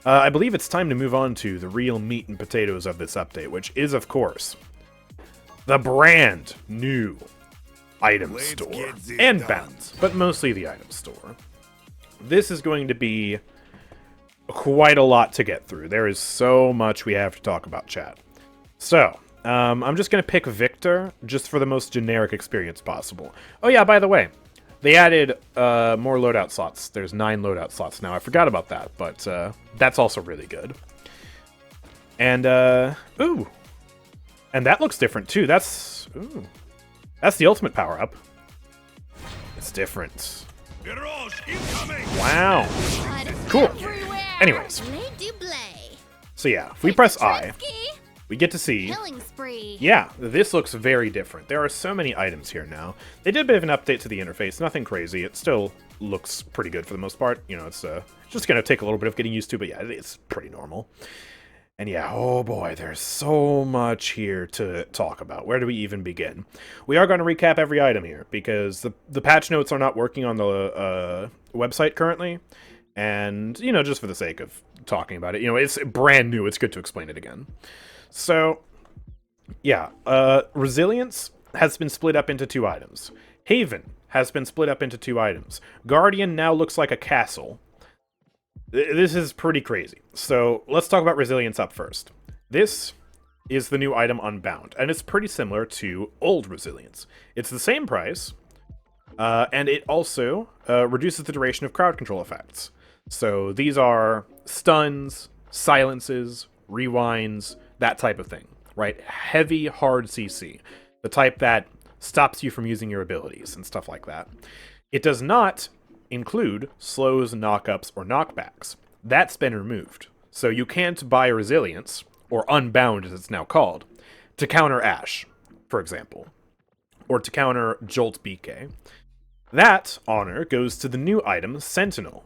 I believe it's time to move on to the real meat and potatoes of this update, which is, of course, the brand new item store. And Bounds, but mostly the item store. This is going to be quite a lot to get through. There is so much we have to talk about, chat. So, I'm just going to pick Victor, just for the most generic experience possible. Oh yeah, by the way, they added more loadout slots. There's 9 loadout slots now. I forgot about that, but that's also really good. And, ooh. And that looks different, too. That's the ultimate power-up. It's different. Wow. Cool. Anyways. So yeah, if we press I, we get to see... Yeah, this looks very different. There are so many items here now. They did a bit of an update to the interface. Nothing crazy. It still looks pretty good for the most part. You know, it's just going to take a little bit of getting used to, but yeah, it's pretty normal. And yeah, oh boy, there's so much here to talk about. Where do we even begin? We are going to recap every item here, because the patch notes are not working on the website currently. And, you know, just for the sake of talking about it, you know, it's brand new. It's good to explain it again. So, yeah, Resilience has been split up into 2 items. Haven has been split up into 2 items. Guardian now looks like a castle. This is pretty crazy. So let's talk about Resilience up first. This is the new item Unbound, and it's pretty similar to old Resilience. It's the same price, and it also reduces the duration of crowd control effects. So these are stuns, silences, rewinds, that type of thing, right? Heavy, hard CC. The type that stops you from using your abilities and stuff like that. It does not include slows, knockups, or knockbacks. That's been removed. So you can't buy Resilience, or Unbound as it's now called, to counter Ash, for example, or to counter Jolt BK. That honor goes to the new item Sentinel,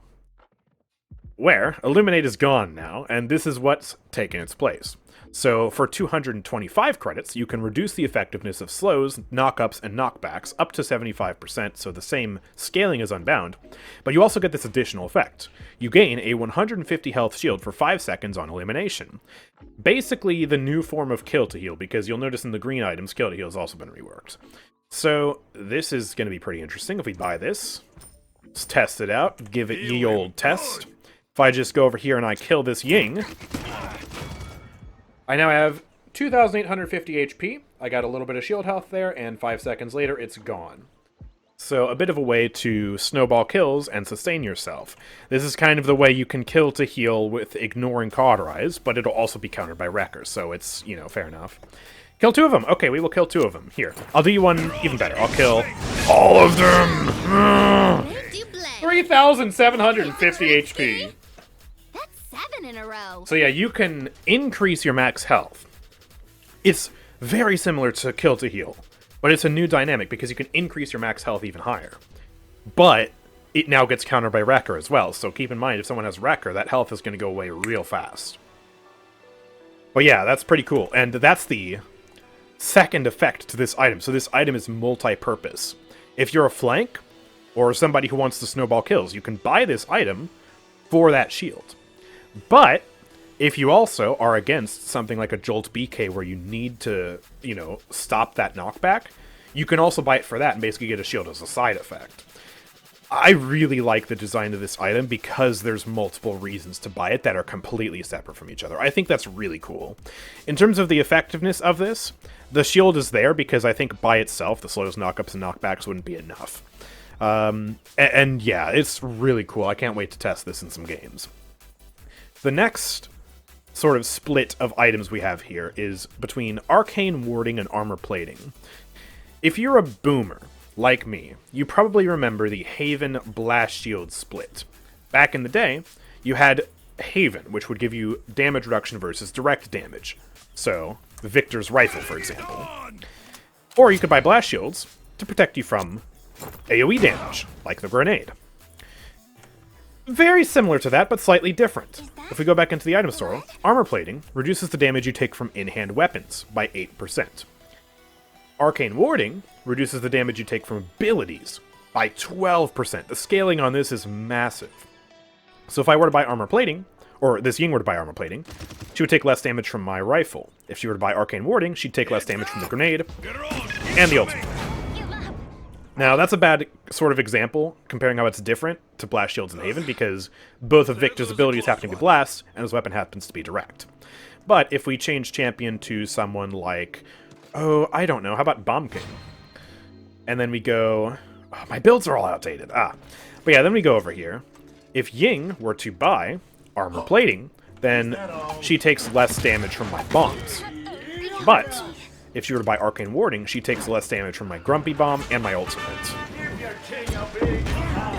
where Illuminate is gone now, and this is what's taken its place. So for 225 credits, you can reduce the effectiveness of slows, knockups, and knockbacks up to 75%, so the same scaling as Unbound, but you also get this additional effect. You gain a 150 health shield for 5 seconds on elimination. Basically the new form of kill to heal, because you'll notice in the green items, kill to heal has also been reworked. So this is going to be pretty interesting if we buy this. Let's test it out, give it ye old test. If I just go over here and I kill this Ying, I now have 2,850 HP. I got a little bit of shield health there, and 5 seconds later, it's gone. So a bit of a way to snowball kills and sustain yourself. This is kind of the way you can kill to heal with ignoring Cauterize, but it'll also be countered by Wrecker, so it's, you know, fair enough. Kill 2 of them. Okay, we will kill 2 of them. Here, I'll do you one even better. I'll kill all of them. 3,750 HP. In a row. So yeah, you can increase your max health. It's very similar to kill to heal, but it's a new dynamic because you can increase your max health even higher. But it now gets countered by Wrecker as well, so keep in mind if someone has Wrecker, that health is going to go away real fast. But yeah, that's pretty cool, and that's the second effect to this item. So this item is multi-purpose. If you're a flank, or somebody who wants to snowball kills, you can buy this item for that shield. But if you also are against something like a Jolt BK where you need to, you know, stop that knockback, you can also buy it for that and basically get a shield as a side effect. I really like the design of this item because there's multiple reasons to buy it that are completely separate from each other. I think that's really cool. In terms of the effectiveness of this, the shield is there because I think by itself the slows, knockups, and knockbacks wouldn't be enough. And yeah, it's really cool. I can't wait to test this in some games. The next sort of split of items we have here is between Arcane Warding and Armor Plating. If you're a boomer, like me, you probably remember the Haven Blast Shield split. Back in the day, you had Haven, which would give you damage reduction versus direct damage. So, Victor's Rifle, for example. Or you could buy Blast Shields to protect you from AoE damage, like the grenade. Very similar to that, but slightly different. If we go back into the item store, Armor Plating reduces the damage you take from in-hand weapons by 8%. Arcane Warding reduces the damage you take from abilities by 12%. The scaling on this is massive. So if I were to buy Armor Plating, or this Ying were to buy armor plating, she would take less damage from my rifle. If she were to buy arcane warding, she'd take less damage from the grenade and the ultimate. Now, that's a bad sort of example, comparing how it's different to Blast Shields and Haven, because both of Victor's abilities happen to be Blast, and his weapon happens to be Direct. But if we change champion to someone like, oh, I don't know, how about Bomb King? And then we go... Oh, my builds are all outdated. But yeah, then we go over here. If Ying were to buy armor plating, then she takes less damage from my bombs. But if she were to buy arcane warding, she takes less damage from my grumpy bomb and my ultimate.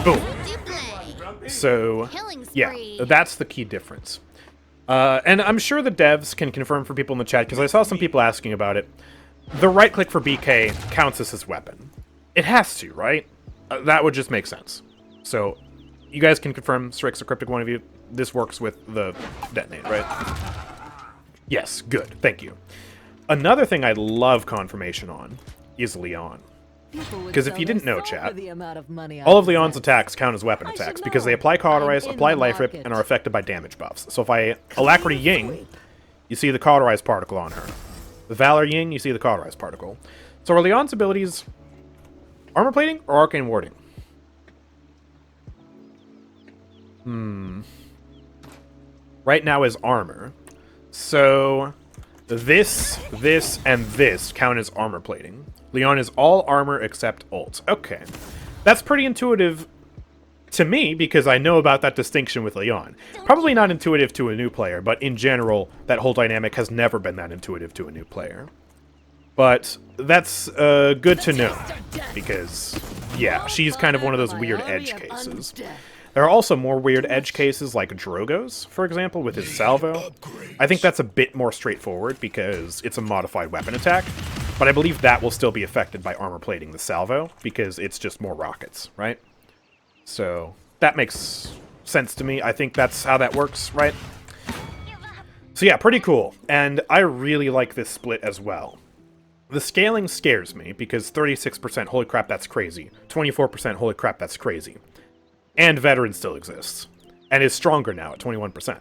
Boom. So, yeah, that's the key difference. And I'm sure the devs can confirm for people in the chat, because I saw some people asking about it. The right click for BK counts as his weapon. It has to, right? That would just make sense. So, you guys can confirm, Strix or Cryptic, one of you, this works with the detonate, right? Yes, good, thank you. Another thing I'd love confirmation on is Leon. Because if you didn't know, chat, all of Leon's attacks count as weapon attacks, because they apply Cauterize, apply Life Rip, and are affected by damage buffs. So if I Alacrity Ying, you see the Cauterize particle on her. The Valor Ying, you see the Cauterize particle. So are Leon's abilities armor plating or arcane warding? Right now is armor. So this, and this count as armor plating. Leon is all armor except ult. Okay. That's pretty intuitive to me, because I know about that distinction with Leon. Probably not intuitive to a new player, but in general, that whole dynamic has never been that intuitive to a new player. But that's good to know, because, yeah, she's kind of one of those weird edge cases. There are also more weird edge cases like Drogo's, for example, with his salvo. I think that's a bit more straightforward because it's a modified weapon attack, but I believe that will still be affected by armor plating the salvo because it's just more rockets, right? So that makes sense to me. I think that's how that works, right? So yeah, pretty cool. And I really like this split as well. The scaling scares me because 36%, holy crap, that's crazy. 24%, holy crap, that's crazy. And Veteran still exists, and is stronger now at 21%.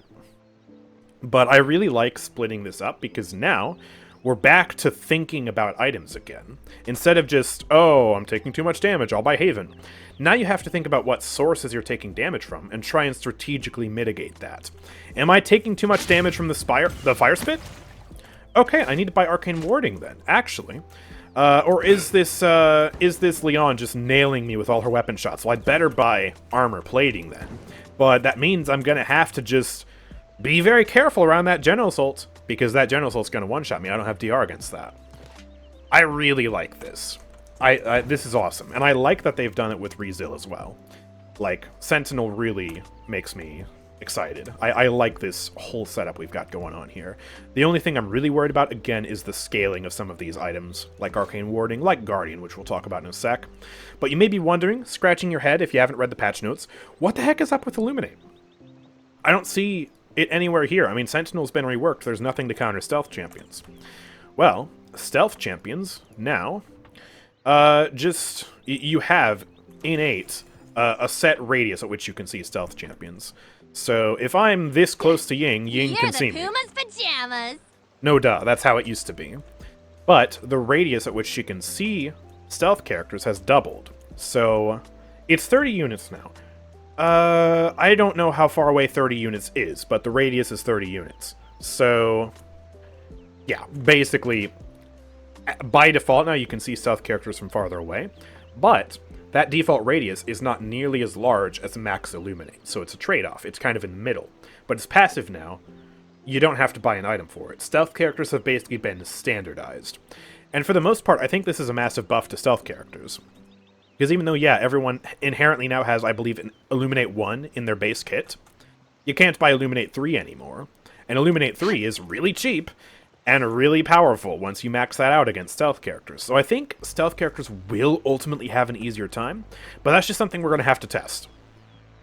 But I really like splitting this up, because now we're back to thinking about items again. Instead of just, oh, I'm taking too much damage, I'll buy Haven. Now you have to think about what sources you're taking damage from, and try and strategically mitigate that. Am I taking too much damage from the Fire Spit? Okay, I need to buy Arcane Warding then, actually. Or is this Leon just nailing me with all her weapon shots? Well, I'd better buy armor plating then. But that means I'm gonna have to just be very careful around that General Assault, because that General Assault's gonna one-shot me. I don't have DR against that. I really like this. This is awesome. And I like that they've done it with Rezil as well. Like, Sentinel really makes me excited. I like this whole setup we've got going on here. The only thing I'm really worried about, again, is the scaling of some of these items, like Arcane Warding, like Guardian, which we'll talk about in a sec. But you may be wondering, scratching your head if you haven't read the patch notes, what the heck is up with Illuminate? I don't see it anywhere here. I mean, Sentinel's been reworked. There's nothing to counter Stealth Champions. Well, Stealth Champions, now, you have innate a set radius at which you can see Stealth Champions. So if I'm this close to Ying, Ying can see me. Puma's pajamas. No duh, that's how it used to be. But the radius at which she can see stealth characters has doubled. So it's 30 units now. I don't know how far away 30 units is, but the radius is 30 units. So yeah, basically, by default now you can see stealth characters from farther away. But that default radius is not nearly as large as max Illuminate, so it's a trade-off. It's kind of in the middle. But it's passive now. You don't have to buy an item for it. Stealth characters have basically been standardized. And for the most part, I think this is a massive buff to stealth characters. Because even though, yeah, everyone inherently now has, I believe, an Illuminate 1 in their base kit, you can't buy Illuminate 3 anymore. And Illuminate 3 is really cheap, and really powerful once you max that out against stealth characters. So I think stealth characters will ultimately have an easier time, but that's just something we're going to have to test.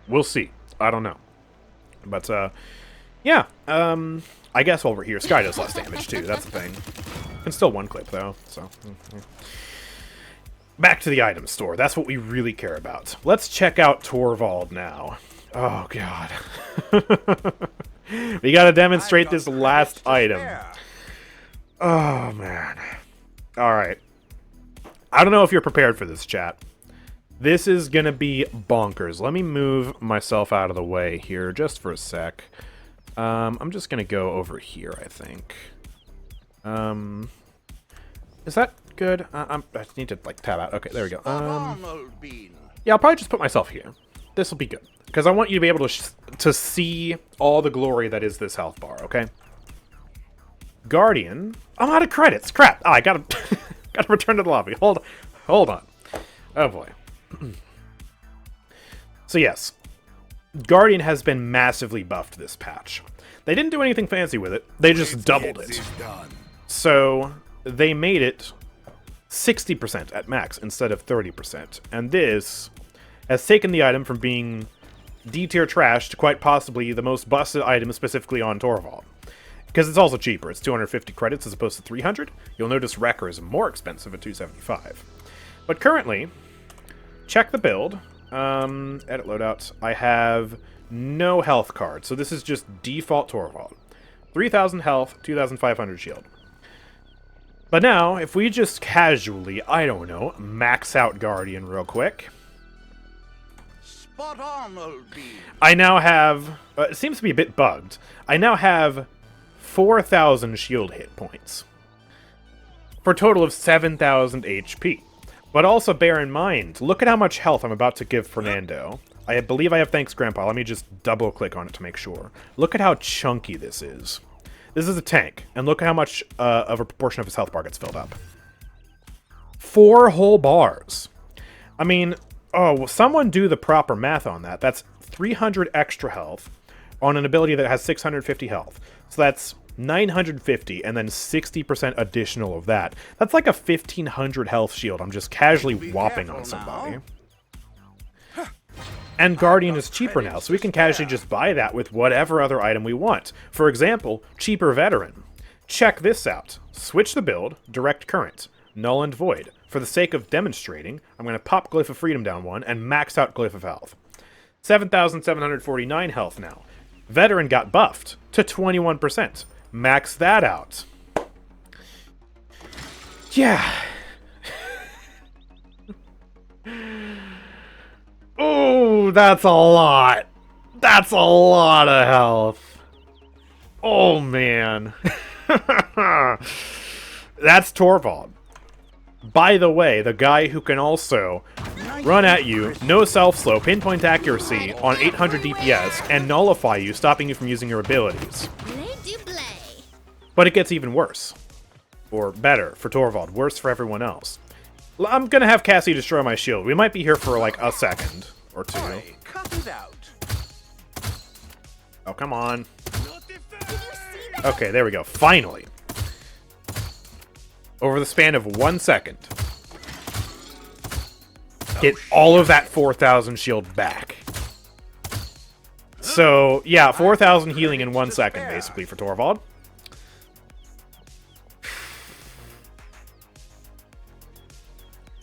We'll see. I don't know. But, yeah. I guess while we're here, Skye does less damage, too. That's the thing. Can still one-clip, though, so... Back to the item store. That's what we really care about. Let's check out Torvald now. Oh, God. We gotta demonstrate this last item. Oh, man. Alright. I don't know if you're prepared for this, chat. This is gonna be bonkers. Let me move myself out of the way here just for a sec. I'm just gonna go over here, I think. Is that good? I need to, like, tab out. Okay, there we go. Yeah, I'll probably just put myself here. This will be good. Because I want you to be able to see all the glory that is this health bar, okay? Guardian. I'm out of credits. Crap. Oh, I gotta, gotta return to the lobby. Hold on. Oh, boy. So, yes. Guardian has been massively buffed this patch. They didn't do anything fancy with it. They just doubled it. So, they made it 60% at max instead of 30%. And this has taken the item from being D-tier trash to quite possibly the most busted item specifically on Torvald. Because it's also cheaper. It's 250 credits as opposed to 300. You'll notice Wrecker is more expensive at 275. But currently, check the build. Edit loadouts. I have no health card, so this is just default Torvald. 3,000 health, 2,500 shield. But now, if we just casually, I don't know, max out Guardian real quick. Spot on, old bean. I now have, it seems to be a bit bugged, I now have 4,000 shield hit points. For a total of 7,000 HP. But also bear in mind, look at how much health I'm about to give Fernando. I believe I have Thanks Grandpa. Let me just double click on it to make sure. Look at how chunky this is. This is a tank, and look at how much of a proportion of his health bar gets filled up. 4 whole bars. I mean, oh, someone do the proper math on that. That's 300 extra health on an ability that has 650 health. So that's 950, and then 60% additional of that. That's like a 1,500 health shield I'm just casually whopping on somebody. And Guardian is cheaper now, so we can casually just buy that with whatever other item we want. For example, cheaper Veteran. Check this out. Switch the build, direct current, null and void. For the sake of demonstrating, I'm going to pop Glyph of Freedom down one and max out Glyph of Health. 7,749 health now. Veteran got buffed to 21%. Max that out. Yeah. Oh, that's a lot. That's a lot of health. Oh, man. That's Torvald. By the way, the guy who can also run at you, no self-slow, pinpoint accuracy on 800 DPS, and nullify you, stopping you from using your abilities. But it gets even worse. Or better for Torvald, worse for everyone else. I'm gonna have Cassie destroy my shield. We might be here for like a second or two. Oh, come on. Okay, there we go. Finally. Over the span of 1 second. Get all of that 4,000 shield back. So, yeah, 4,000 healing in 1 second, basically, for Torvald.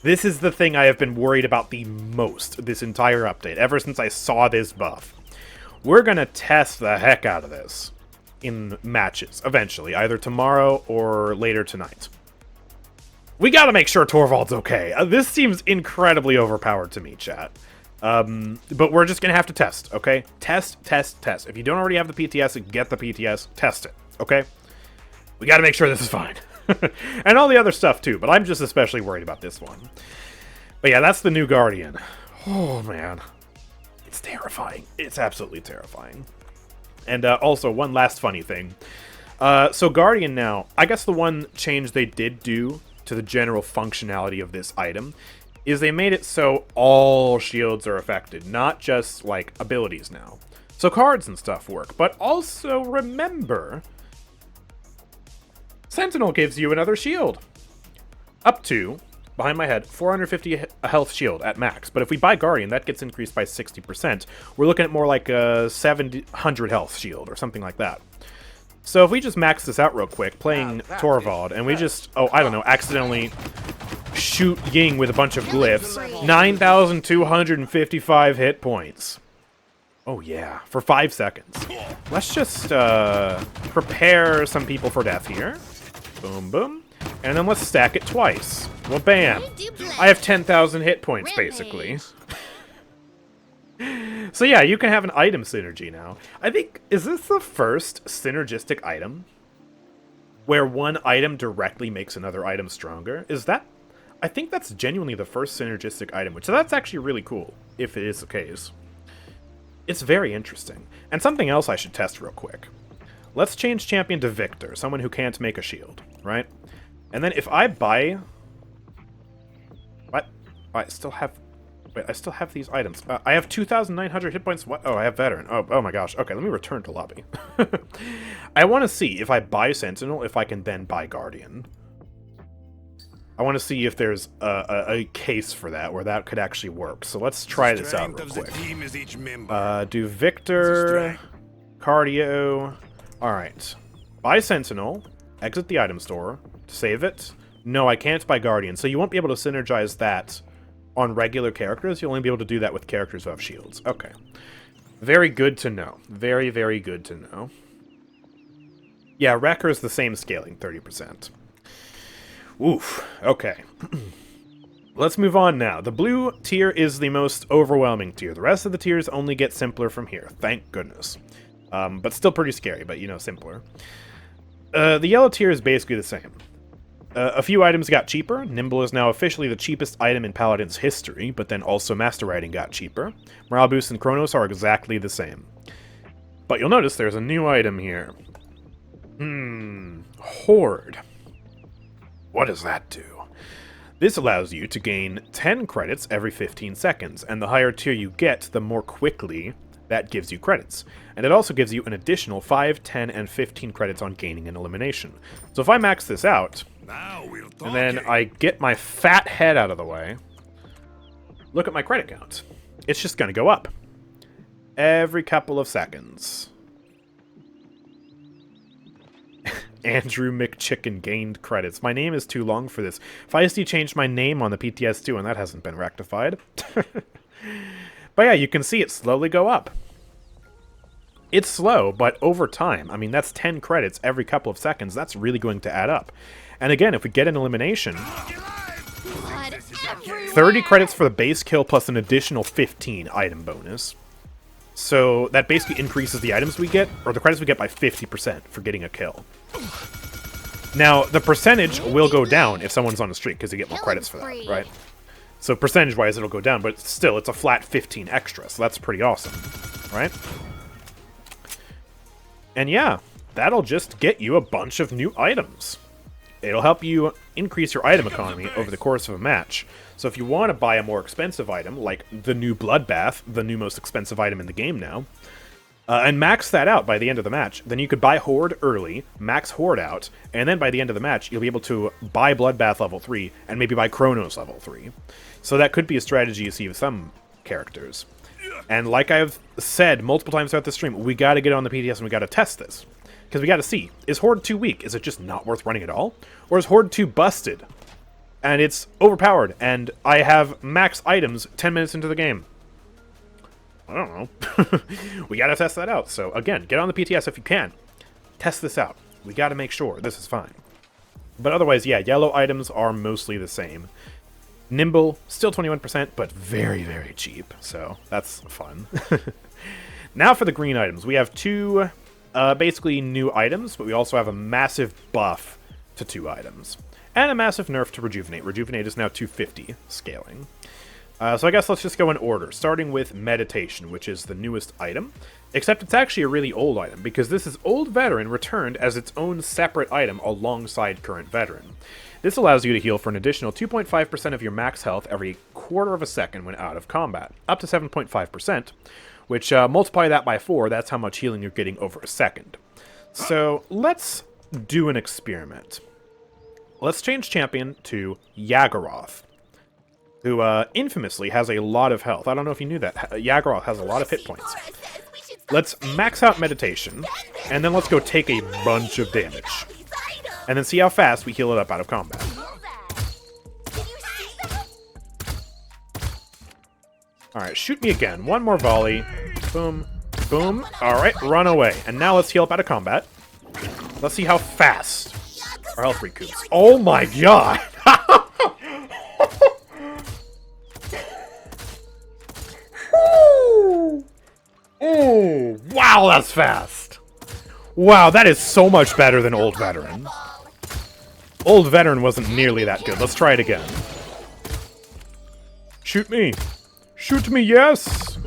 This is the thing I have been worried about the most this entire update, ever since I saw this buff. We're gonna test the heck out of this in matches, eventually, either tomorrow or later tonight. We gotta make sure Torvald's okay. This seems incredibly overpowered to me, chat. But we're just gonna have to test, okay? Test, test, test. If you don't already have the PTS, get the PTS, test it, okay? We gotta make sure this is fine. And all the other stuff too, but I'm just especially worried about this one. But yeah, that's the new Guardian. Oh man. It's terrifying. It's absolutely terrifying. And also, one last funny thing. So Guardian now, I guess the one change they did do to the general functionality of this item is they made it so all shields are affected, not just like abilities now. So cards and stuff work, but also remember, Sentinel gives you another shield. Up to, behind my head, 450 health shield at max. But if we buy Guardian, that gets increased by 60%. We're looking at more like a 700 health shield or something like that. So if we just max this out real quick, playing Torvald, and we just, oh, I don't know, accidentally shoot Ying with a bunch of glyphs, 9,255 hit points. Oh yeah, for 5 seconds. Let's just prepare some people for death here. Boom, boom. And then let's stack it twice. Well, bam. I have 10,000 hit points, basically. So yeah, you can have an item synergy now. I think, is this the first synergistic item? Where one item directly makes another item stronger? Is that... I think that's genuinely the first synergistic item, which that's actually really cool, if it is the case. It's very interesting. And something else I should test real quick. Let's change champion to Victor, someone who can't make a shield, right? And then if I buy... What? I still have... Wait, I still have these items. I have 2,900 hit points. What? Oh, I have Veteran. Oh my gosh. Okay, let me return to lobby. I want to see if I buy Sentinel, if I can then buy Guardian. I want to see if there's a case for that, where that could actually work. So let's try this out real quick. Do Victor, Cardio. Alright. Buy Sentinel, exit the item store, save it. No, I can't buy Guardian, so you won't be able to synergize that on regular characters. You'll only be able to do that with characters who have shields. Okay. Very good to know. Very, very good to know. Yeah, Wrecker's the same scaling, 30%. Oof. Okay. Let's move on now. The blue tier is the most overwhelming tier. The rest of the tiers only get simpler from here. Thank goodness. But still pretty scary, but, you know, simpler. The yellow tier is basically the same. A few items got cheaper. Nimble is now officially the cheapest item in Paladins history, but then also Master Writing got cheaper. Morale Boost and Chronos are exactly the same. But you'll notice there's a new item here. Hoard. What does that do? This allows you to gain 10 credits every 15 seconds, and the higher tier you get, the more quickly that gives you credits. And it also gives you an additional 5, 10, and 15 credits on gaining an elimination. So if I max this out, and then I get my fat head out of the way, look at my credit count. It's just going to go up. Every couple of seconds. AndrewChicken gained credits. My name is too long for this. Feisty changed my name on the PTS too, and that hasn't been rectified. But yeah, you can see it slowly go up. It's slow, but over time, I mean, that's 10 credits every couple of seconds. That's really going to add up. And again, if we get an elimination, 30 credits for the base kill plus an additional 15 item bonus. So that basically increases the items we get, or the credits we get, by 50% for getting a kill. Now, the percentage will go down if someone's on a streak, because you get more credits for that, right? So percentage-wise, it'll go down, but still, it's a flat 15 extra, so that's pretty awesome, right? And yeah, that'll just get you a bunch of new items. It'll help you increase your item economy over the course of a match. So if you want to buy a more expensive item, like the new Bloodbath, the new most expensive item in the game now, and max that out by the end of the match, then you could buy Hoard early, max Hoard out, and then by the end of the match, you'll be able to buy Bloodbath level 3, and maybe buy Chronos level 3. So that could be a strategy you see with some characters. And like I've said multiple times throughout the stream, we gotta get on the PTS and we gotta test this. Because we gotta see, is Hoard too weak? Is it just not worth running at all? Or is Hoard too busted? And it's overpowered, and I have max items 10 minutes into the game. I don't know. We gotta test that out. So again, get on the PTS if you can. Test this out. We gotta make sure this is fine. But otherwise, yeah, yellow items are mostly the same. Nimble, still 21%, but very, very cheap. So that's fun. Now for the green items. We have two basically new items, but we also have a massive buff to 2 items. And a massive nerf to Rejuvenate. Rejuvenate is now 250 scaling. So I guess let's just go in order, starting with Meditation, which is the newest item. Except it's actually a really old item, because this is Old Veteran returned as its own separate item alongside Current Veteran. This allows you to heal for an additional 2.5% of your max health every quarter of a second when out of combat, up to 7.5%, which multiply that by 4, that's how much healing you're getting over a second. So let's do an experiment. Let's change champion to Yagharoth, who infamously has a lot of health. I don't know if you knew that. Yagharoth has a lot of hit points. Let's max out Meditation, and then let's go take a bunch of damage. And then see how fast we heal it up out of combat. Alright, shoot me again. One more volley. Boom. Boom. Alright, run away. And now let's heal up out of combat. Let's see how fast our health recoups. Oh my god! Oh, wow, that's fast. Wow, that is so much better than Old Veteran. Old Veteran wasn't nearly that good. Let's try it again. Shoot me. Shoot me, yes.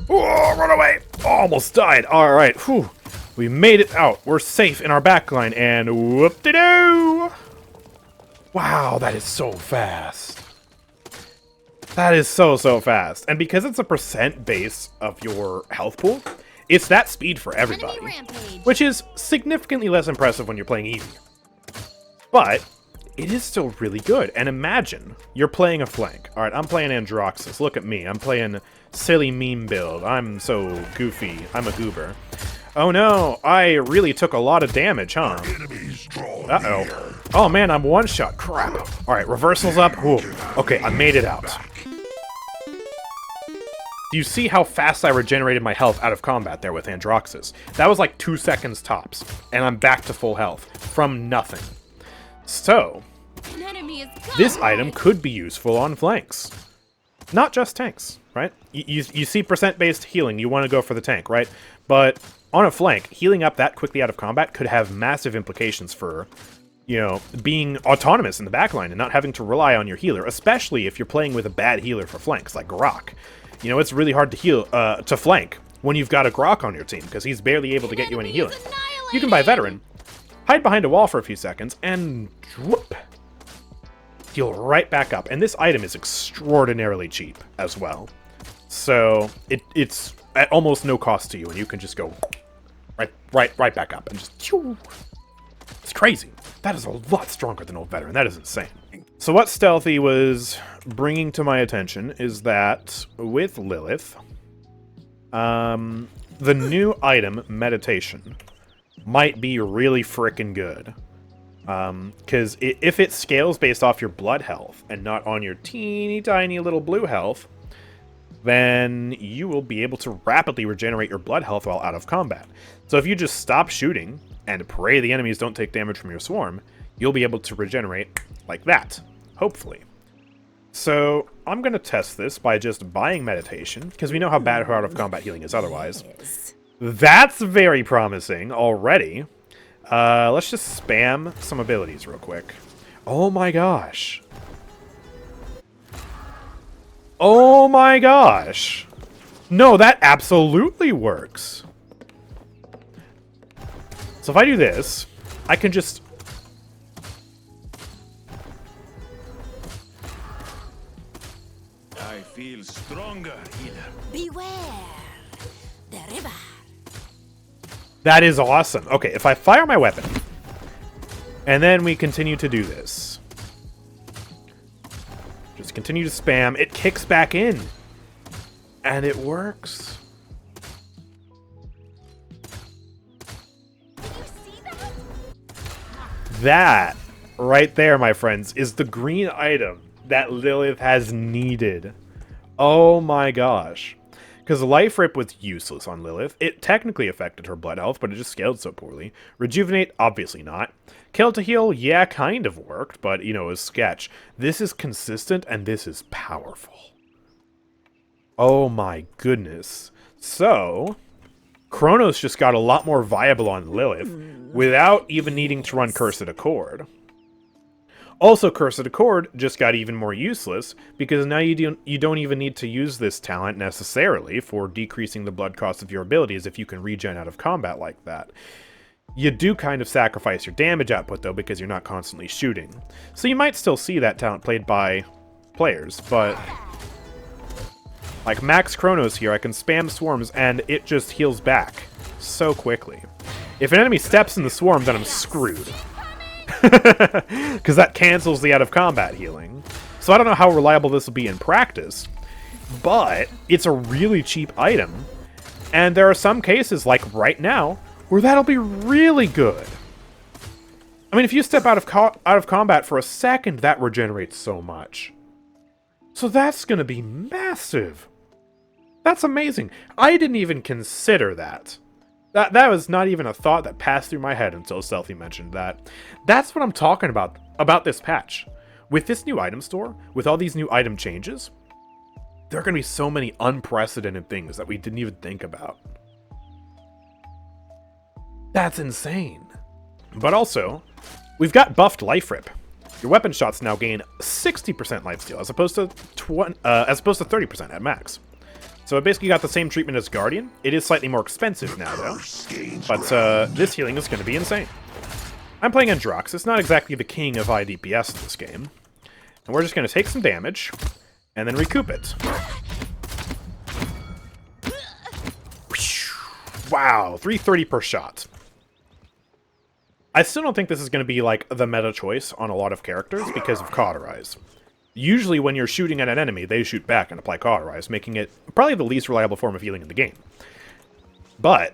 Oh, run away. Oh, almost died. All right. Whew. We made it out. We're safe in our backline. And whoop-de-doo. Wow, that is so fast. That is so fast. And because it's a percent base of your health pool, it's that speed for everybody. Which is significantly less impressive when you're playing easy. But it is still really good. And imagine you're playing a flank. Alright, I'm playing Androxus. Look at me. I'm playing silly meme build. I'm so goofy. I'm a goober. Oh no, I really took a lot of damage, huh? Uh-oh. Oh man, I'm one shot. Crap. Alright, reversals up. Ooh. Okay, I made it out. Do you see how fast I regenerated my health out of combat there with Androxus? That was like 2 seconds tops, and I'm back to full health from nothing. So, this item could be useful on flanks. Not just tanks, right? You see percent-based healing, you want to go for the tank, right? But on a flank, healing up that quickly out of combat could have massive implications for, you know, being autonomous in the backline and not having to rely on your healer, especially if you're playing with a bad healer for flanks, like Grok. You know, it's really hard to heal, to flank when you've got a Grok on your team, because he's barely able to get you any healing. You can buy Veteran, hide behind a wall for a few seconds, and whoop, heal right back up. And this item is extraordinarily cheap as well. So it's at almost no cost to you, and you can just go right back up and just. It's crazy. That is a lot stronger than Old Veteran. That is insane. So what Stealthy was bringing to my attention is that with Lilith, the new item, Meditation, might be really frickin' good. Because if it scales based off your blood health and not on your teeny tiny little blue health, then you will be able to rapidly regenerate your blood health while out of combat. So if you just stop shooting and pray the enemies don't take damage from your swarm, you'll be able to regenerate like that, hopefully. So I'm going to test this by just buying Meditation, because we know how bad her out of combat healing is otherwise. That's very promising already. Let's just spam some abilities real quick. Oh my gosh. Oh my gosh. No, that absolutely works. So if I do this, I can just... I feel stronger, healer. Beware the river. That is awesome. Okay, if I fire my weapon, and then we continue to do this. Just continue to spam. It kicks back in. And it works. Did you see that? That, right there, my friends, is the green item that Lilith has needed. Oh my gosh. Because Life Rip was useless on Lilith. It technically affected her blood health, but it just scaled so poorly. Rejuvenate, obviously not. Kill to Heal, yeah, kind of worked, but, you know, it was sketch. This is consistent, and this is powerful. Oh my goodness. So, Chronos just got a lot more viable on Lilith, without even needing to run Cursed Accord. Also, Cursed Accord just got even more useless, because now you don't even need to use this talent necessarily for decreasing the blood cost of your abilities if you can regen out of combat like that. You do kind of sacrifice your damage output, though, because you're not constantly shooting. So you might still see that talent played by players, but... like Max Chronos here, I can spam swarms, and it just heals back so quickly. If an enemy steps in the swarm, then I'm screwed. Because that cancels the out-of-combat healing. So I don't know how reliable this will be in practice, but it's a really cheap item, and there are some cases, like right now, where that'll be really good. I mean, if you step out of combat for a second, that regenerates so much. So that's going to be massive. That's amazing. I didn't even consider that. That was not even a thought that passed through my head until Stealthy mentioned that. That's what I'm talking about this patch. With this new item store, with all these new item changes, there are going to be so many unprecedented things that we didn't even think about. That's insane. But also, we've got buffed life rip. Your weapon shots now gain 60% lifesteal as opposed to 30% at max. So it basically got the same treatment as Guardian. It is slightly more expensive now though, but this healing is going to be insane. I'm playing Androx. It's not exactly the king of high DPS in this game, and we're just going to take some damage and then recoup it. Wow, 330 per shot. I still don't think this is going to be like the meta choice on a lot of characters because of Cauterize. Usually when you're shooting at an enemy, they shoot back and apply Cauterize, making it probably the least reliable form of healing in the game. But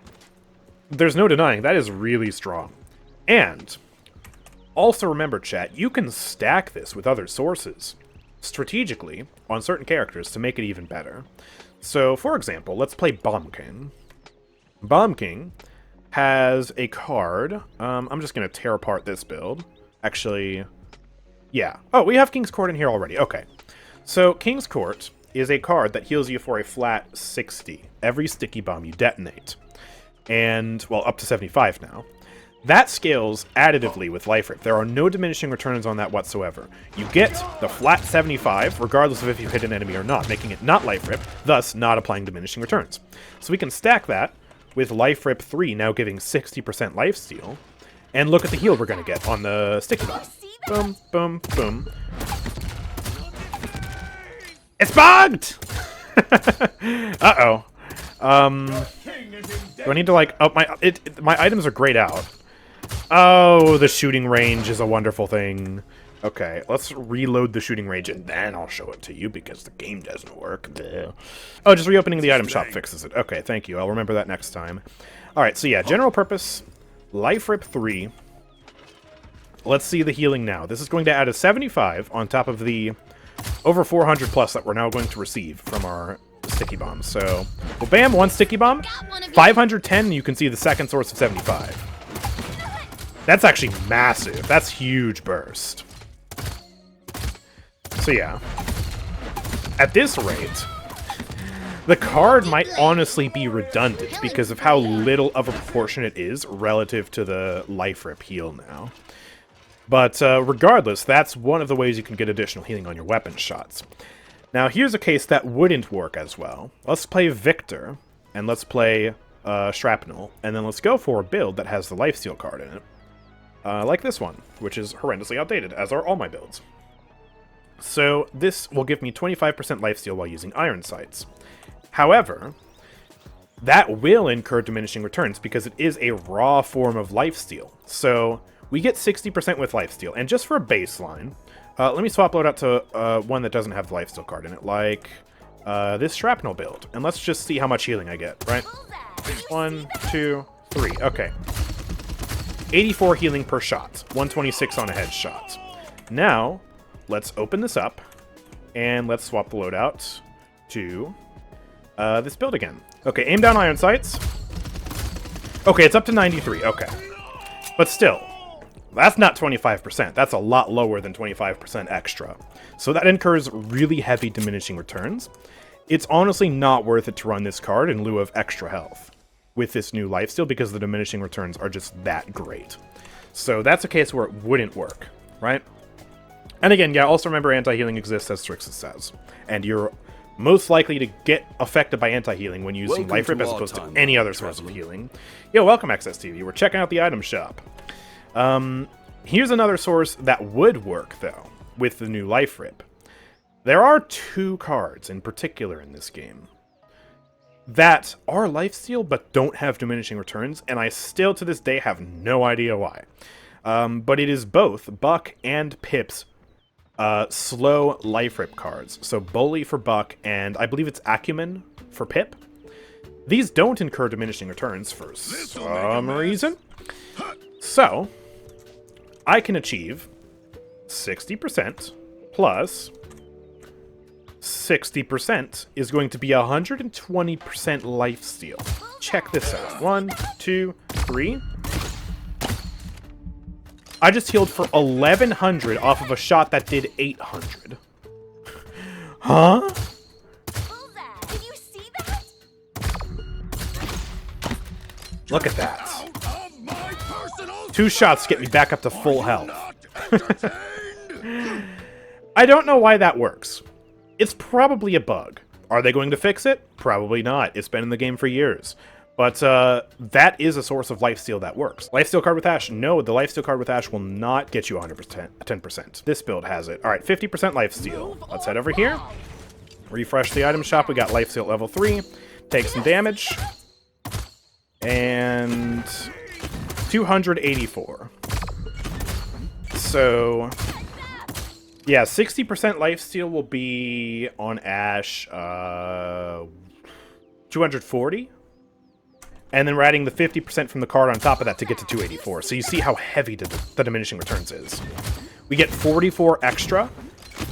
there's no denying that is really strong. And also remember, chat, you can stack this with other sources strategically on certain characters to make it even better. So, for example, let's play Bomb King. Bomb King has a card. I'm just going to tear apart this build. Actually, yeah. Oh, we have King's Court in here already. Okay. So, King's Court is a card that heals you for a flat 60 every sticky bomb you detonate. And, well, up to 75 now. That scales additively with Life Rip. There are no diminishing returns on that whatsoever. You get the flat 75, regardless of if you hit an enemy or not, making it not Life Rip, thus not applying diminishing returns. So we can stack that with Life Rip 3 now giving 60% lifesteal, and look at the heal we're going to get on the sticky bomb. Boom, boom, boom. It's bugged! Uh-oh. Do I need to, like, up my items are grayed out. Oh, the shooting range is a wonderful thing. Okay, let's reload the shooting range, and then I'll show it to you, because the game doesn't work. Duh. Oh, just reopening the item shop fixes it. Okay, thank you. I'll remember that next time. Alright, so yeah, general purpose, Life Rip 3. Let's see the healing now. This is going to add a 75 on top of the over 400 plus that we're now going to receive from our sticky bombs. So, well, bam, one sticky bomb, 510, you can see the second source of 75. That's actually massive. That's huge burst. So yeah, at this rate, the card might honestly be redundant because of how little of a proportion it is relative to the Life Rip heal now. But regardless, that's one of the ways you can get additional healing on your weapon shots. Now here's a case that wouldn't work as well. Let's play Victor, and let's play Shrapnel, and then let's go for a build that has the Lifesteal card in it. Like this one, which is horrendously outdated, as are all my builds. So this will give me 25% lifesteal while using Iron Sights. However, that will incur diminishing returns because it is a raw form of lifesteal. So we get 60% with lifesteal, and just for a baseline, let me swap loadout to one that doesn't have the lifesteal card in it, like this Shrapnel build, and let's just see how much healing I get, right? 1, 2, 3, okay. 84 healing per shot, 126 on a headshot. Now, let's open this up, and let's swap the loadout to this build again. Okay, aim down Iron Sights. Okay, it's up to 93, okay. But still, that's not 25%. That's a lot lower than 25% extra. So that incurs really heavy diminishing returns. It's honestly not worth it to run this card in lieu of extra health with this new lifesteal because the diminishing returns are just that great. So that's a case where it wouldn't work, right? And again, yeah, also remember anti-healing exists as Strixus says. And you're most likely to get affected by anti-healing when using Life Rip as opposed to any other source of healing. Yo, welcome XSTV. We're checking out the item shop. Here's another source that would work, though, with the new Life Rip. There are two cards in particular in this game that are lifesteal but don't have diminishing returns, and I still to this day have no idea why. But it is both Buck and Pip's slow Life Rip cards. So Bully for Buck, and I believe it's Acumen for Pip. These don't incur diminishing returns for some reason. So I can achieve 60% plus 60% is going to be 120% lifesteal. Check this out. 1, 2, 3. I just healed for 1100 off of a shot that did 800. Huh? Did you see that? Look at that. 2 shots get me back up to full health. I don't know why that works. It's probably a bug. Are they going to fix it? Probably not. It's been in the game for years. But that is a source of lifesteal that works. Lifesteal card with Ash? No, the lifesteal card with Ash will not get you 10%. This build has it. All right, 50% lifesteal. Let's head over here. Refresh the item shop. We got lifesteal at level 3. Take some damage. And 284. So yeah, 60% lifesteal will be on Ash 240. And then we're adding the 50% from the card on top of that to get to 284. So you see how heavy the diminishing returns is. We get 44 extra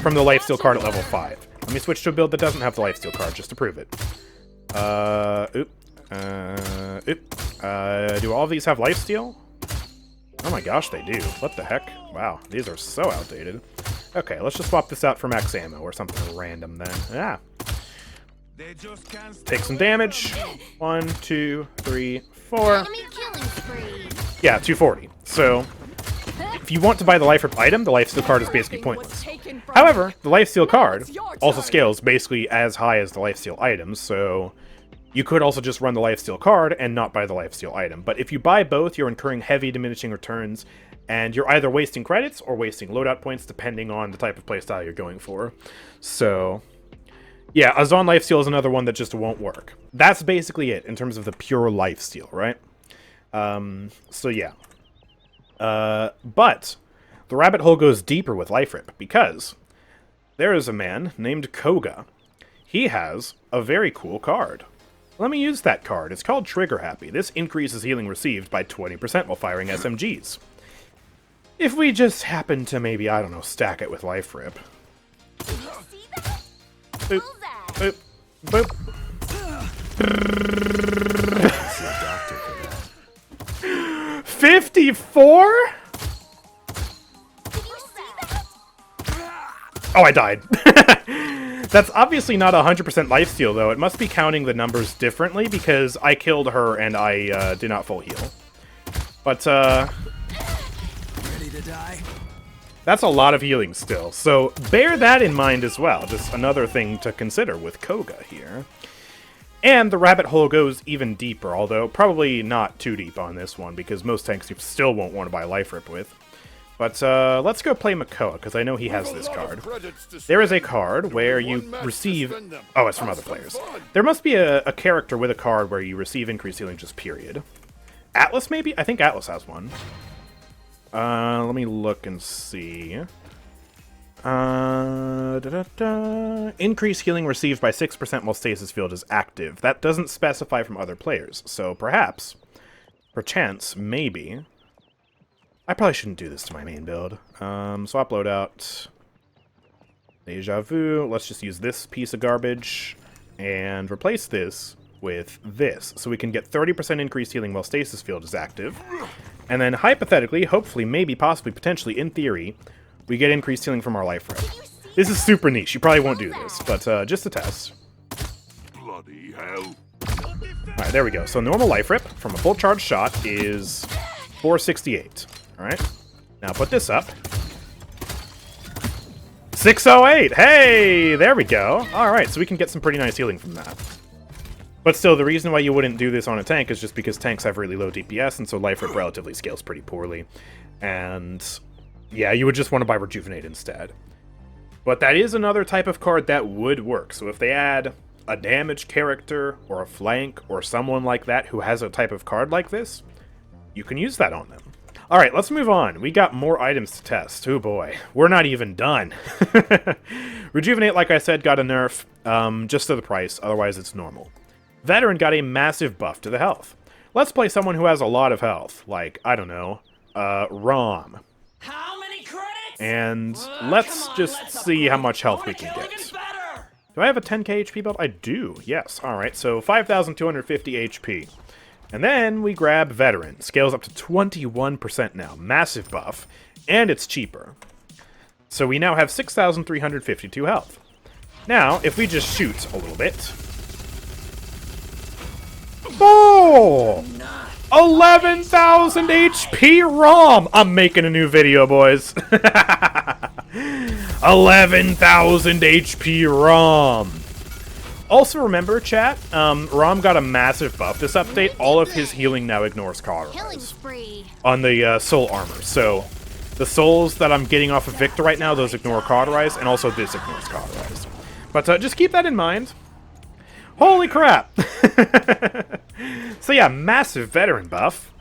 from the lifesteal card at level 5. Let me switch to a build that doesn't have the lifesteal card just to prove it. Do all of these have lifesteal? Oh my gosh, they do. What the heck? Wow, these are so outdated. Okay, let's just swap this out for max ammo or something random then. Yeah. Take some damage. 1, 2, 3, 4. Yeah, 240. So, if you want to buy the life rip item, the lifesteal card is basically pointless. However, the lifesteal card also scales basically as high as the lifesteal items, so you could also just run the lifesteal card and not buy the lifesteal item. But if you buy both, you're incurring heavy diminishing returns, and you're either wasting credits or wasting loadout points, depending on the type of playstyle you're going for. So yeah, Azon lifesteal is another one that just won't work. That's basically it in terms of the pure lifesteal, right? So yeah. But the rabbit hole goes deeper with life rip, because there is a man named Koga. He has a very cool card. Let me use that card. It's called Trigger Happy. This increases healing received by 20% while firing SMGs. If we just happen to maybe, I don't know, stack it with life rip. Boop, boop, boop. 54? Oh, I died. That's obviously not 100% lifesteal, though. It must be counting the numbers differently, because I killed her and I did not full heal. But, ready to die? That's a lot of healing still, so bear that in mind as well. Just another thing to consider with Koga here. And the rabbit hole goes even deeper, although probably not too deep on this one, because most tanks you still won't want to buy life rip with. But let's go play Makoa, because I know he has this card. There is a card where you receive... Oh, it's from other players. There must be a character with a card where you receive increased healing just period. Atlas, maybe? I think Atlas has one. Let me look and see. Increase healing received by 6% while stasis field is active. That doesn't specify from other players, so perhaps, perchance, maybe. I probably shouldn't do this to my main build. Swap loadout. Deja vu. Let's just use this piece of garbage and replace this with this, so we can get 30% increased healing while stasis field is active. And then hypothetically, hopefully, maybe, possibly, potentially, in theory, we get increased healing from our life rip. This is super niche. You probably won't do this, but just a test. Bloody hell. Alright, there we go. So normal life rip from a full charge shot is 468. Alright. Now put this up. 608! Hey! There we go. Alright, so we can get some pretty nice healing from that. But still, the reason why you wouldn't do this on a tank is just because tanks have really low DPS, and so life rip relatively scales pretty poorly. And yeah, you would just want to buy Rejuvenate instead. But that is another type of card that would work. So if they add a damage character, or a flank, or someone like that who has a type of card like this, you can use that on them. Alright, let's move on. We got more items to test. Oh boy, we're not even done. Rejuvenate, like I said, got a nerf, just to the price, otherwise it's normal. Veteran got a massive buff to the health. Let's play someone who has a lot of health, like, I don't know, Rom. How many credits? And let's just see how much health we can get. Do I have a 10k HP build? I do, yes. Alright, so 5,250 HP. And then we grab Veteran. Scales up to 21% now. Massive buff. And it's cheaper. So we now have 6,352 health. Now, if we just shoot a little bit... Oh! 11,000 HP ROM! I'm making a new video, boys. 11,000 HP ROM! Also remember, chat, Rom got a massive buff this update. All of his healing now ignores cauterize on the soul armor. So, the souls that I'm getting off of Victor right now, those ignore cauterize, and also this ignores cauterize. But just keep that in mind. Holy crap! So yeah, massive veteran buff.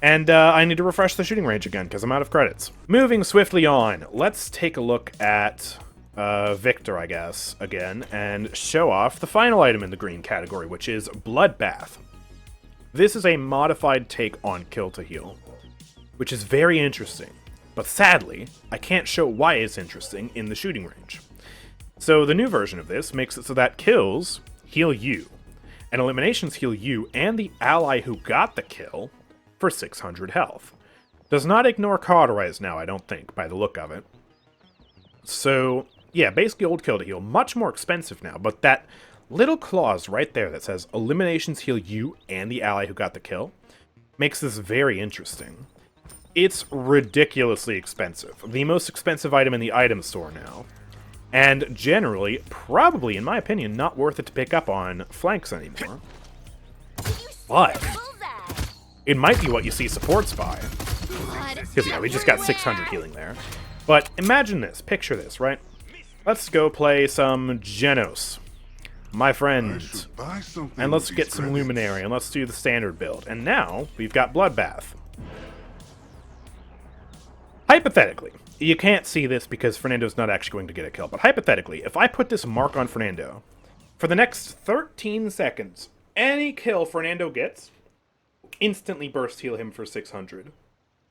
And I need to refresh the shooting range again, because I'm out of credits. Moving swiftly on, let's take a look at... Victor, I guess, again, and show off the final item in the green category, which is Bloodbath. This is a modified take on Kill to Heal, which is very interesting, but sadly, I can't show why it's interesting in the shooting range. So the new version of this makes it so that kills heal you, and eliminations heal you and the ally who got the kill for 600 health. Does not ignore cauterize now, I don't think, by the look of it. So... yeah, basically old Kill to Heal. Much more expensive now, but that little clause right there that says eliminations heal you and the ally who got the kill makes this very interesting. It's ridiculously expensive. The most expensive item in the item store now. And generally, probably, in my opinion, not worth it to pick up on flanks anymore. But it might be what you see supports buy. Because yeah, we just got 600 healing there. But imagine this, picture this, right? Let's go play some Genos, my friend, and let's get some Luminary, and let's do the standard build. And now, we've got Bloodbath. Hypothetically, you can't see this because Fernando's not actually going to get a kill, but hypothetically, if I put this mark on Fernando, for the next 13 seconds, any kill Fernando gets, instantly burst heal him for 600.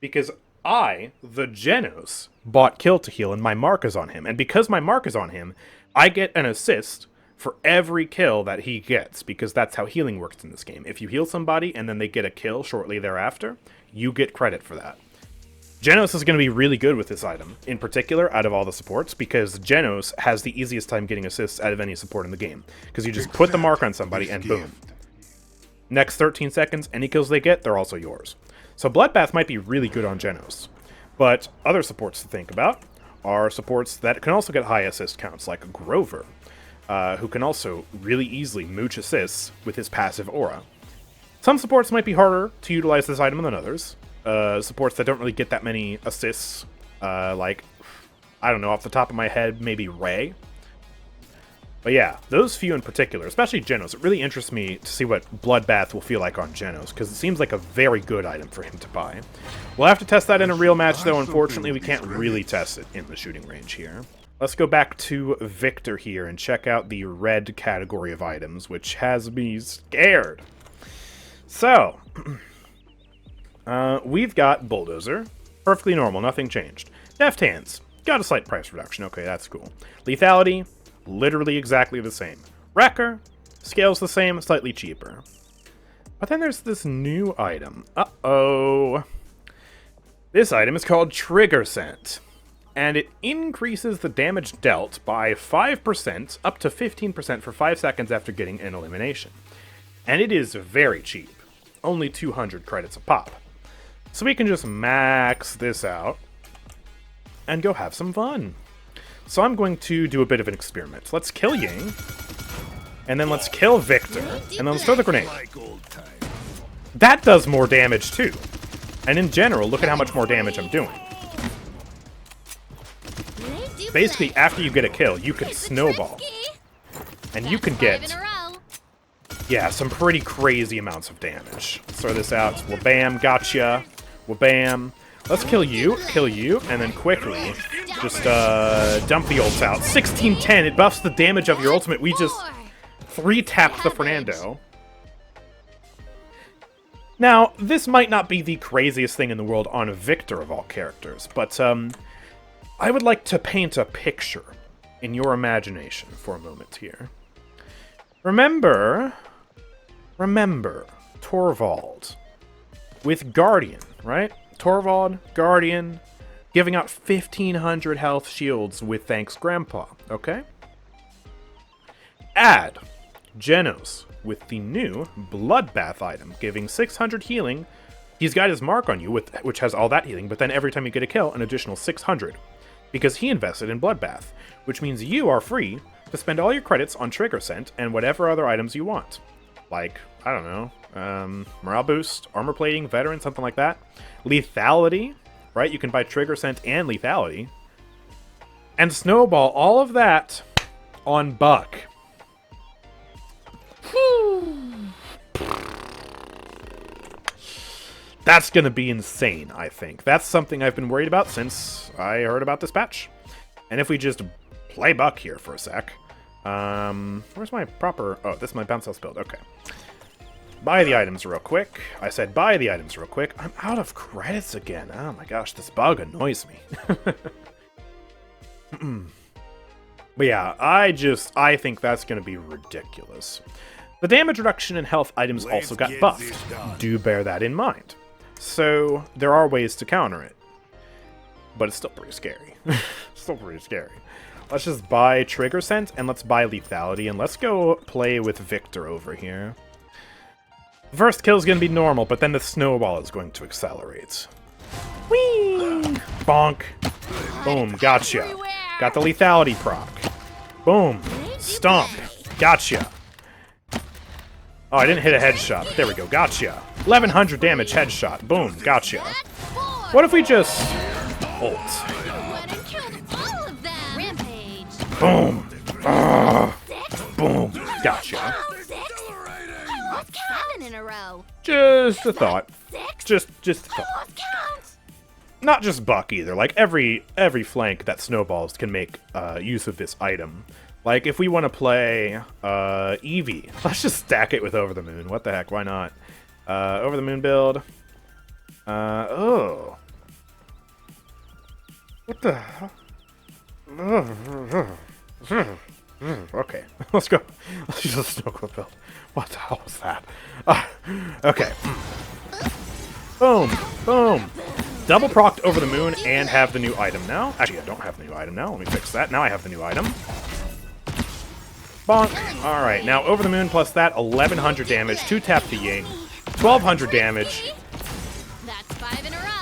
Because I, the Genos, bought Kill to Heal and my mark is on him. And because my mark is on him, I get an assist for every kill that he gets, because that's how healing works in this game. If you heal somebody and then they get a kill shortly thereafter, you get credit for that. Genos is going to be really good with this item, in particular, out of all the supports, because Genos has the easiest time getting assists out of any support in the game. Because you just put the mark on somebody and boom. Next 13 seconds, any kills they get, they're also yours. So Bloodbath might be really good on Genos, but other supports to think about are supports that can also get high assist counts, like Grover, who can also really easily mooch assists with his passive aura. Some supports might be harder to utilize this item than others. Supports that don't really get that many assists, like, I don't know, off the top of my head, maybe Ray. But yeah, those few in particular, especially Genos, it really interests me to see what Bloodbath will feel like on Genos, because it seems like a very good item for him to buy. We'll have to test that in a real match, though. Unfortunately, we can't really test it in the shooting range here. Let's go back to Victor here and check out the red category of items, which has me scared. So, we've got Bulldozer. Perfectly normal, nothing changed. Deft Hands. Got a slight price reduction. Okay, that's cool. Lethality. Literally exactly the same. Wrecker, scales the same, slightly cheaper. But then there's this new item. Uh-oh. This item is called Trigger Scent, and it increases the damage dealt by 5% up to 15% for 5 seconds after getting an elimination. And it is very cheap. Only 200 credits a pop. So we can just max this out and go have some fun. So I'm going to do a bit of an experiment. Let's kill Ying, and then let's kill Victor, and then let's throw the grenade. That does more damage too. And in general, look at how much more damage I'm doing. Basically, after you get a kill, you can snowball. And you can get, yeah, some pretty crazy amounts of damage. Let's throw this out. Wabam, gotcha. Wabam. Let's kill you, and then quickly just dump the ults out. 1610, it buffs the damage of your ultimate. We just 3-tapped the Fernando. Now, this might not be the craziest thing in the world on Victor of all characters, but I would like to paint a picture in your imagination for a moment here. Remember Torvald with Guardian, right? Torvald, Guardian, giving out 1,500 health shields with Thanks Grandpa, okay? Add Genos with the new Bloodbath item, giving 600 healing. He's got his mark on you, which has all that healing, but then every time you get a kill, an additional 600. Because he invested in Bloodbath, which means you are free to spend all your credits on Trigger Scent and whatever other items you want. Like, I don't know, morale boost, armor plating, veteran, something like that. Lethality, right? You can buy Trigger Scent and Lethality. And Snowball, all of that on Buck. That's going to be insane, I think. That's something I've been worried about since I heard about this patch. And if we just play Buck here for a sec. Where's my proper... Oh, this is my bounce house build. Okay. Buy the items real quick. I said buy the items real quick. I'm out of credits again. Oh my gosh, this bug annoys me. But yeah, I think that's going to be ridiculous. The damage reduction and health items also got buffed. Do bear that in mind. So, there are ways to counter it. But it's still pretty scary. Still pretty scary. Let's just buy Trigger Scent, and let's buy Lethality, and let's go play with Victor over here. First kill is going to be normal, but then the snowball is going to accelerate. Whee! Bonk. Boom, gotcha. Got the Lethality proc. Boom. Stomp. Gotcha. Oh, I didn't hit a headshot. There we go. Gotcha. 1,100 damage headshot. Boom. Gotcha. What if we just ult? Boom. Boom. Gotcha. Just a thought. Just a thought. Not just Buck either. Like every flank that snowballs can make use of this item. Like, if we want to play Eevee, let's just stack it with Over the Moon. What the heck, why not? Over the Moon build. Oh. What the hell? Okay, let's go. Let's use the Snow Globe build. What the hell was that? Okay. Boom, boom. Double procced Over the Moon and have the new item now. Actually, I don't have the new item now. Let me fix that. Now I have the new item. Bonk. Alright, now Over the Moon plus that, 1,100 damage, 2-tap to Ying, 1,200 damage,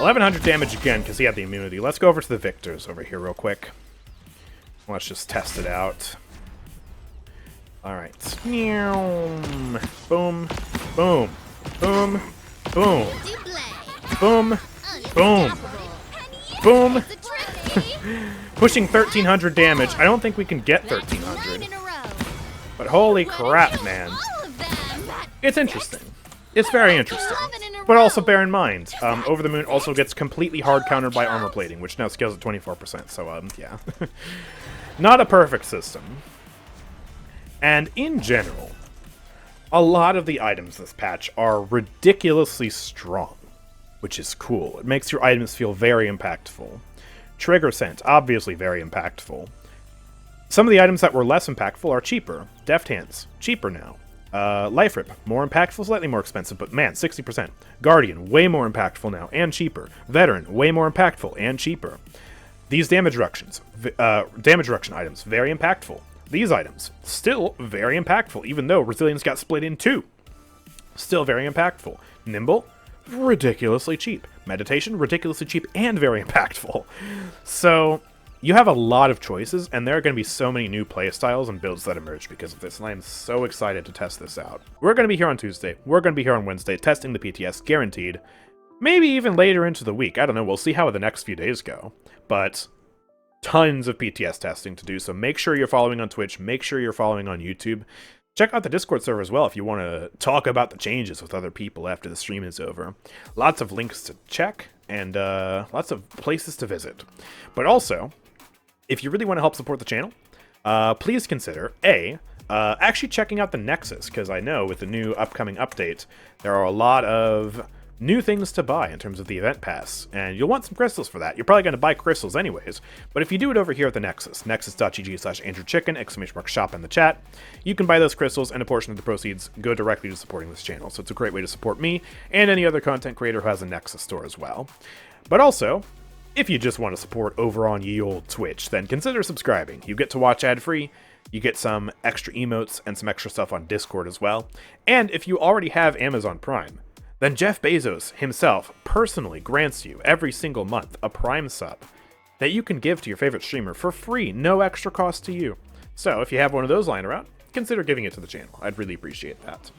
1,100 damage again because he had the immunity. Let's go over to the Victors over here real quick. Let's just test it out. Alright. Boom, boom, boom, boom, boom, boom, boom. Pushing 1,300 damage. I don't think we can get 1,300. But holy crap, man. It's interesting. It's very interesting. But also bear in mind, Over the Moon also gets completely hard countered by armor plating, which now scales at 24%, so, yeah. Not a perfect system. And in general, a lot of the items this patch are ridiculously strong, which is cool. It makes your items feel very impactful. Trigger Scent, obviously very impactful. Some of the items that were less impactful are cheaper. Deft Hands, cheaper now. Life Rip, more impactful, slightly more expensive, but man, 60%. Guardian, way more impactful now, and cheaper. Veteran, way more impactful, and cheaper. These damage reduction items, very impactful. These items, still very impactful, even though Resilience got split in two. Still very impactful. Nimble, ridiculously cheap. Meditation, ridiculously cheap and very impactful. So, you have a lot of choices, and there are going to be so many new playstyles and builds that emerge because of this, and I am so excited to test this out. We're going to be here on Tuesday. We're going to be here on Wednesday, testing the PTS, guaranteed. Maybe even later into the week. I don't know. We'll see how the next few days go. But tons of PTS testing to do, so make sure you're following on Twitch. Make sure you're following on YouTube. Check out the Discord server as well if you want to talk about the changes with other people after the stream is over. Lots of links to check, and lots of places to visit. But also, if you really want to help support the channel, please consider, actually checking out the Nexus, because I know with the new upcoming update, there are a lot of new things to buy in terms of the event pass, and you'll want some crystals for that. You're probably going to buy crystals anyways, but if you do it over here at the Nexus, nexus.gg/AndrewChicken, !shop in the chat, you can buy those crystals, and a portion of the proceeds go directly to supporting this channel. So it's a great way to support me and any other content creator who has a Nexus store as well. But also, if you just want to support over on ye old Twitch, then consider subscribing. You get to watch ad-free, you get some extra emotes and some extra stuff on Discord as well. And if you already have Amazon Prime, then Jeff Bezos himself personally grants you every single month a Prime sub that you can give to your favorite streamer for free, no extra cost to you. So if you have one of those lying around, consider giving it to the channel. I'd really appreciate that.